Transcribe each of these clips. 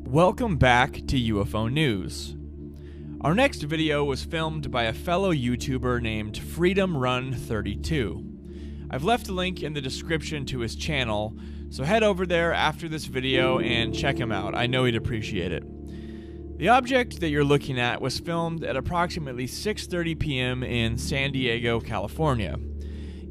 Welcome back to UFO News. Our next video was filmed by a fellow YouTuber named Freedom Run 32. I've left a link in the description to his channel, so head over there after this video and check him out. I know he'd appreciate it. The object that you're looking at was filmed at approximately 6:30 p.m. in San Diego, California.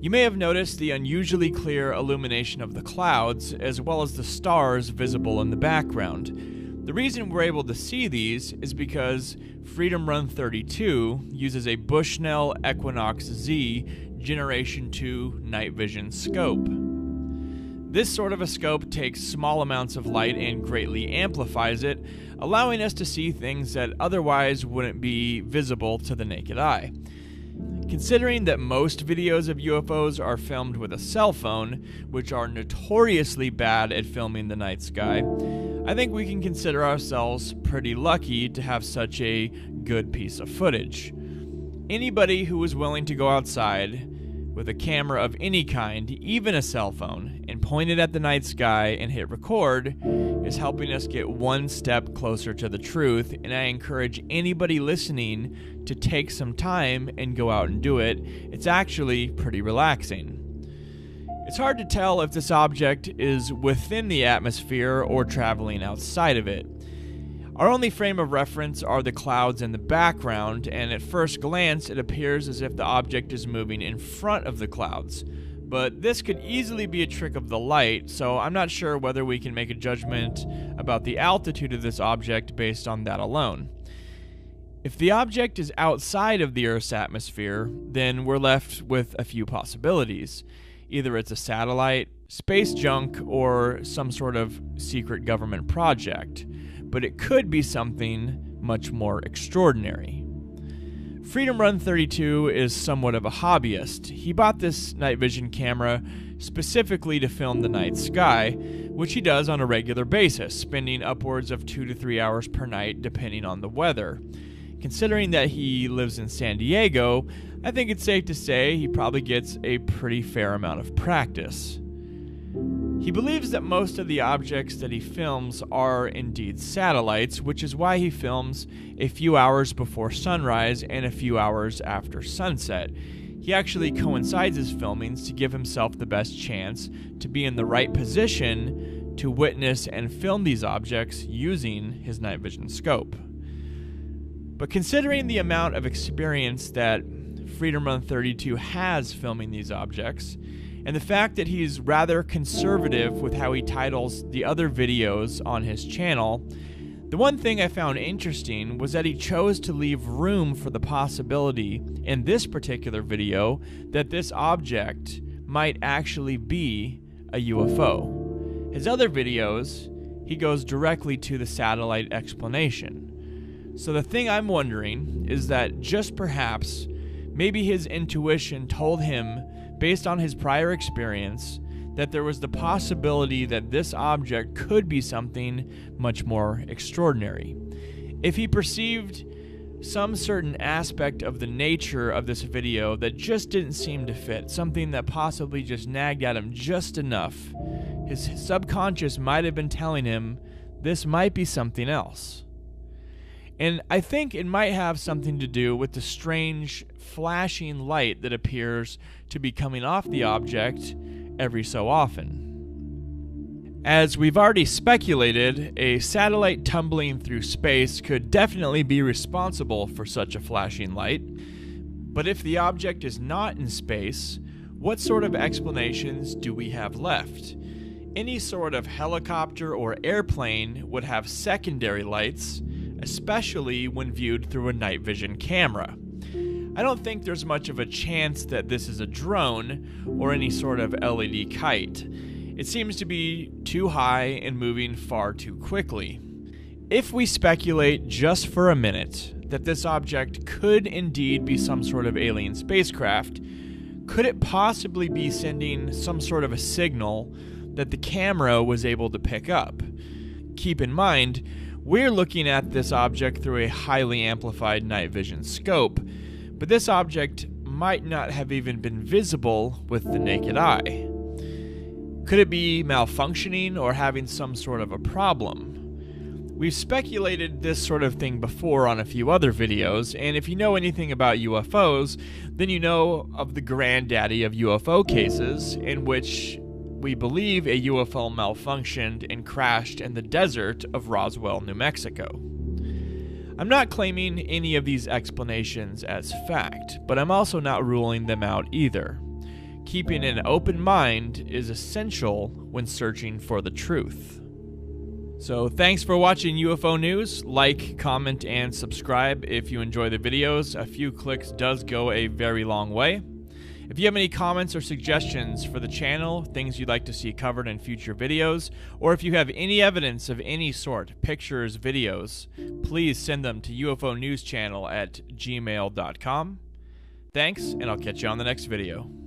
You may have noticed the unusually clear illumination of the clouds, as well as the stars visible in the background. The reason we're able to see these is because Freedom Run 32 uses a Bushnell Equinox Z Generation 2 night vision scope. This sort of a scope takes small amounts of light and greatly amplifies it, allowing us to see things that otherwise wouldn't be visible to the naked eye. Considering that most videos of UFOs are filmed with a cell phone, which are notoriously bad at filming the night sky, I think we can consider ourselves pretty lucky to have such a good piece of footage. Anybody who is willing to go outside with a camera of any kind, even a cell phone, and point it at the night sky and hit record is helping us get one step closer to the truth, and I encourage anybody listening to take some time and go out and do it. It's actually pretty relaxing. It's hard to tell if this object is within the atmosphere or traveling outside of it. Our only frame of reference are the clouds in the background, and at first glance it appears as if the object is moving in front of the clouds. But this could easily be a trick of the light, so I'm not sure whether we can make a judgment about the altitude of this object based on that alone. If the object is outside of the Earth's atmosphere, then we're left with a few possibilities. Either it's a satellite, space junk, or some sort of secret government project. But it could be something much more extraordinary. Freedom Run 32 is somewhat of a hobbyist. He bought this night vision camera specifically to film the night sky, which he does on a regular basis, spending upwards of 2 to 3 hours per night depending on the weather. Considering that he lives in San Diego, I think it's safe to say he probably gets a pretty fair amount of practice. He believes that most of the objects that he films are indeed satellites, which is why he films a few hours before sunrise and a few hours after sunset. He actually coincides his filmings to give himself the best chance to be in the right position to witness and film these objects using his night vision scope. But considering the amount of experience that Freedom Run 32 has filming these objects, and the fact that he's rather conservative with how he titles the other videos on his channel, the one thing I found interesting was that he chose to leave room for the possibility in this particular video that this object might actually be a UFO. His other videos, he goes directly to the satellite explanation. So the thing I'm wondering is that just perhaps, maybe his intuition told him, based on his prior experience, that there was the possibility that this object could be something much more extraordinary. If he perceived some certain aspect of the nature of this video that just didn't seem to fit, something that possibly just nagged at him just enough, his subconscious might have been telling him this might be something else. And I think it might have something to do with the strange flashing light that appears to be coming off the object every so often. As we've already speculated, a satellite tumbling through space could definitely be responsible for such a flashing light. But if the object is not in space, what sort of explanations do we have left? Any sort of helicopter or airplane would have secondary lights, especially when viewed through a night vision camera. I don't think there's much of a chance that this is a drone or any sort of LED kite. It seems to be too high and moving far too quickly. If we speculate just for a minute that this object could indeed be some sort of alien spacecraft, could it possibly be sending some sort of a signal that the camera was able to pick up? Keep in mind, we're looking at this object through a highly amplified night vision scope, but this object might not have even been visible with the naked eye. Could it be malfunctioning or having some sort of a problem? We've speculated this sort of thing before on a few other videos, and if you know anything about UFOs, then you know of the granddaddy of UFO cases, in which we believe a UFO malfunctioned and crashed in the desert of Roswell, New Mexico. I'm not claiming any of these explanations as fact, but I'm also not ruling them out either. Keeping an open mind is essential when searching for the truth. So thanks for watching UFO News. Like, comment, and subscribe if you enjoy the videos. A few clicks does go a very long way. If you have any comments or suggestions for the channel, things you'd like to see covered in future videos, or if you have any evidence of any sort, pictures, videos, please send them to ufonewschannel@gmail.com. Thanks, and I'll catch you on the next video.